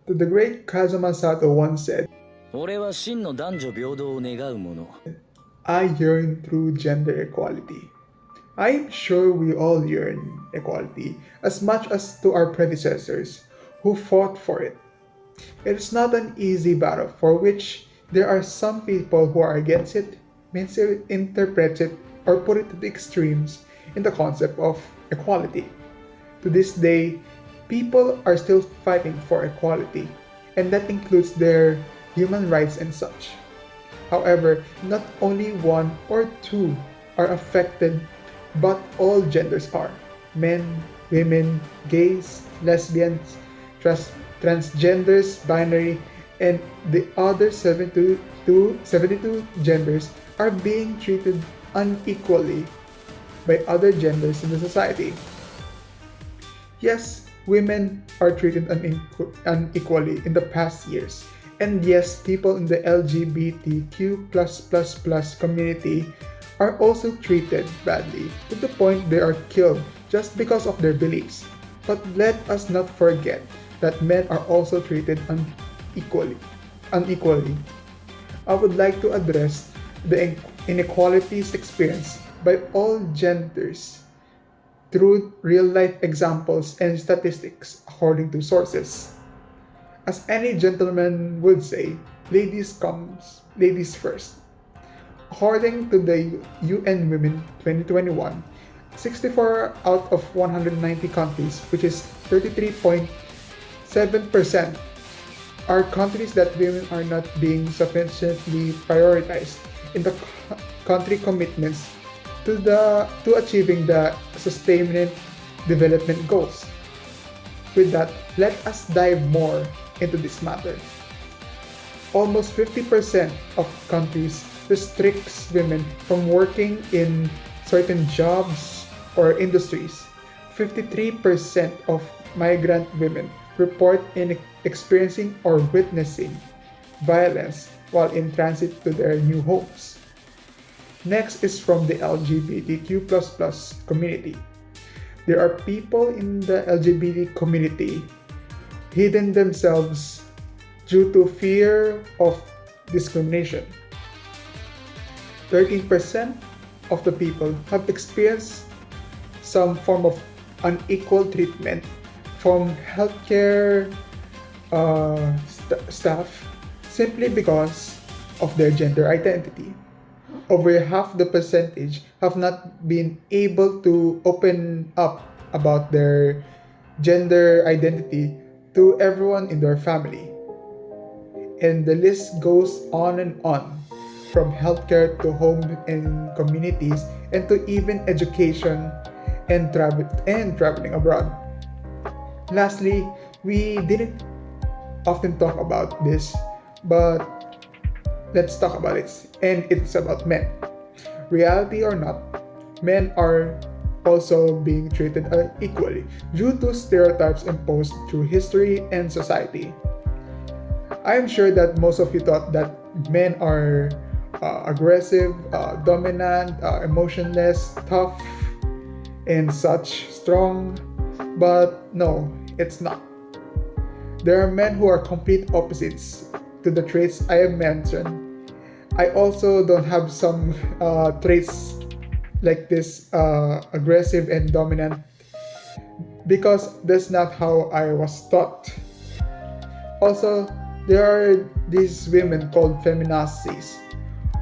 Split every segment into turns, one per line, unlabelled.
To the great Kazuma Sato once said,
俺は真の男女平等を願う者。
I yearn through gender equality. I am sure we all yearn equality as much as to our predecessors who fought for it. It is not an easy battle for which there are some people who are against it, misinterpret it, or put it to the extremes in the concept of equality. To this day, people are still fighting for equality, and that includes their human rights and such. However, not only one or two are affected, but all genders are: men, women, gays, lesbians, transgenders, binary, and the other 72 genders are being treated unequally by other genders in the society. Yes, women are treated unequally in the past years. And yes, people in the LGBTQ community are also treated badly to the point they are killed just because of their beliefs. But let us not forget that men are also treated unequally. I would like to address the inequalities experienced by all genders through real life examples and statistics according to sources. As any gentleman would say, ladies first. According to the UN Women 2021, 64 out of 190 countries, which is 33.7%, are countries that women are not being sufficiently prioritized in the country commitments to achieving the sustainable development goals. With that, let us dive more into this matter. Almost 50% of countries restricts women from working in certain jobs or industries. 53% of migrant women report in experiencing or witnessing violence while in transit to their new homes. Next is from the LGBTQ community. There are people in the LGBT community hidden themselves due to fear of discrimination. 13% of the people have experienced some form of unequal treatment from healthcare staff simply because of their gender identity. Over half the percentage have not been able to open up about their gender identity to everyone in their family. And the list goes on and on, from healthcare to home and communities, and to even education and traveling abroad. Lastly, we didn't often talk about this, but let's talk about it. And it's about men. Reality or not, men are also being treated equally due to stereotypes imposed through history and society. I am sure that most of you thought that men are aggressive, dominant, emotionless, tough, and such strong, but no, it's not. There are men who are complete opposites to the traits I have mentioned. I also don't have some traits like this aggressive and dominant because that's not how I was taught. Also, there are these women called feminazis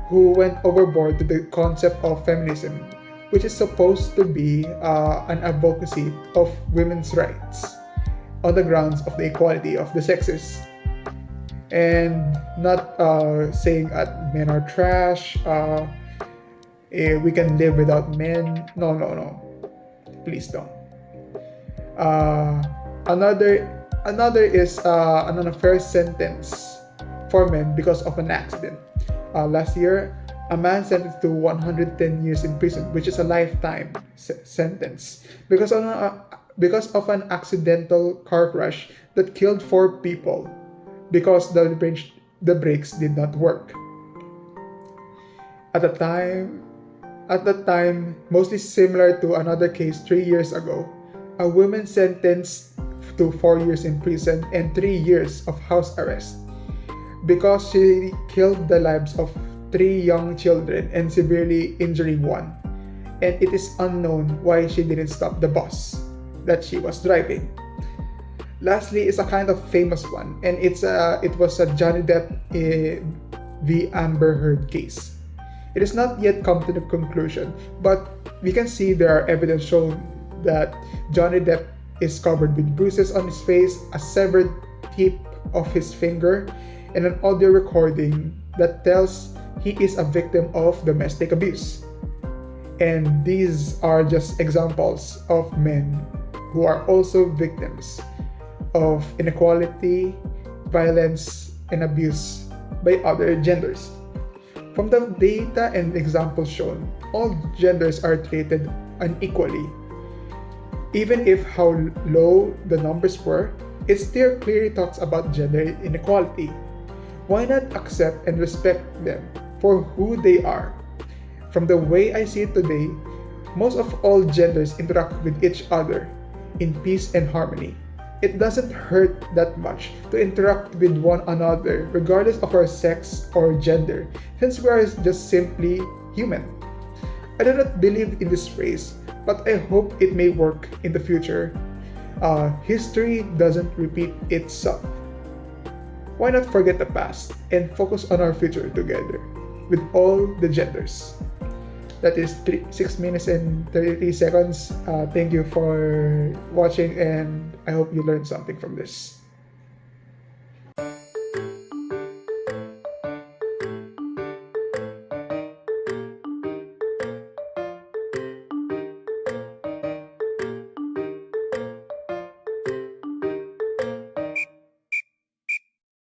who went overboard to the concept of feminism, which is supposed to be an advocacy of women's rights on the grounds of the equality of the sexes, and not saying that men are trash, we can live without men. No, no, no. Please don't. Uh, another is an unfair sentence for men because of an accident. Last year, a man sentenced to 110 years in prison, which is a lifetime sentence, because of an accidental car crash that killed four people because the brakes did not work. At the time, at that time, mostly similar to another case 3 years ago, a woman sentenced to 4 years in prison and 3 years of house arrest because she killed the lives of 3 young children and severely injuring one. And it is unknown why she didn't stop the bus that she was driving. Lastly, is a kind of famous one, and it was a Johnny Depp v Amber Heard case. It has not yet come to the conclusion, but we can see there are evidence showing that Johnny Depp is covered with bruises on his face, a severed tip of his finger, and an audio recording that tells he is a victim of domestic abuse. And these are just examples of men who are also victims of inequality, violence, and abuse by other genders. From the data and examples shown, all genders are treated unequally. Even if how low the numbers were, it still clearly talks about gender inequality. Why not accept and respect them for who they are? From the way I see it today, most of all genders interact with each other in peace and harmony. It doesn't hurt that much to interact with one another regardless of our sex or gender, since we are just simply human. I do not believe in this phrase, but I hope it may work in the future. History doesn't repeat itself. Why not forget the past and focus on our future together with all the genders? That is 6 minutes and 33 seconds. Thank you for watching, and I hope you learned something from this.